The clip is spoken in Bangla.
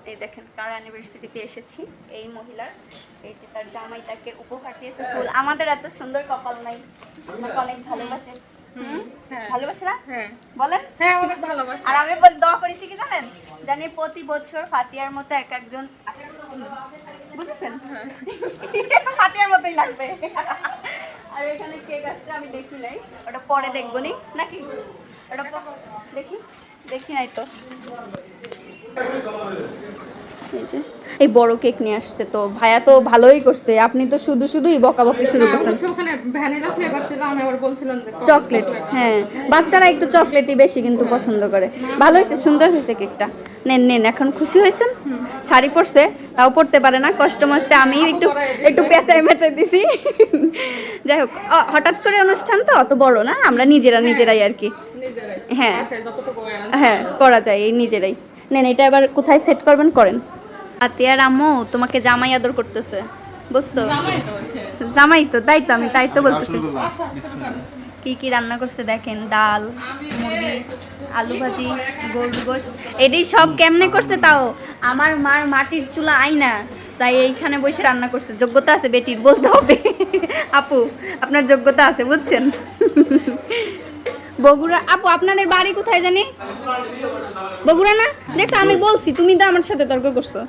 এই দেখেন কার অ্যানিভার্সারিতে এসেছি, এই মহিলার, এই যে তার জামাই তাকে উপহার দিয়েছে ফুল। আমাদের এত সুন্দর কপাল নাই, আমাকে অনেক ভালোবাসে। ভালোবাসে না? বলেন। হ্যাঁ অনেক ভালোবাসে। আর আমি দোয়া করেছি কি জানেন, জানি প্রতি বছর ফাতিয়ার মতো এক একজন আসে, বুঝেছেন? ফাতিয়ার মতোই লাগবে। আর এখানে কেক আসছে আমি দেখি নাই, ওটা পরে দেখবো নি নাকি, ওটা দেখি দেখি নাই তো। এই বড় কেক নিয়ে আসছে, তো ভাইয়া তো ভালোই করছে, আপনি তো শুধু শুধুই বকাবকি শুরু করছেন। ওখানে ভ্যানিলা ফ্লেভার ছিল, আমি আবার বলছিলাম যে চকলেট, হ্যাঁ বাচ্চারা একটু চকলেটই বেশি কিন্তু পছন্দ করে। ভালো হয়েছে, সুন্দর হয়েছে কেকটা। নেন নেন, এখন খুশি হয়েছেন? শাড়ি পরছে, তাও পরতে পারে না, কষ্ট মষ্টে আমি একটু একটু পেঁচাই মেঁচাই দিছি। যাই হোক, হঠাৎ করে অনুষ্ঠান তো অত বড় না, আমরা নিজেরাই আর কি। হ্যাঁ হ্যাঁ করা যায় এই নিজেরাই। নেন, এটা এবার কোথায় সেট করবেন করেন। আতিয়ার আম্মু তোমাকে জামাই আদর করতেছে, বুঝছো? জামাই তো, তাই তো বলতেছি। কি কি রান্না করছে দেখেন, ডাল, মুরগি, আলু ভাজি, গরুর গোশত, এটাই সব কেমনে করছে তাও। আমার মার মাটির চুলা আইনা, তাই এইখানে বসে রান্না করছে। যোগ্যতা আছে বেটির, বলতে হবে। আপু আপনার যোগ্যতা আছে, বুঝছেন? বগুড়া। আপু আপনাদের বাড়ি কোথায় জানি? বগুড়া না? দেখছো, আমি বলছি, তুমি তো আমার সাথে তর্ক করছো।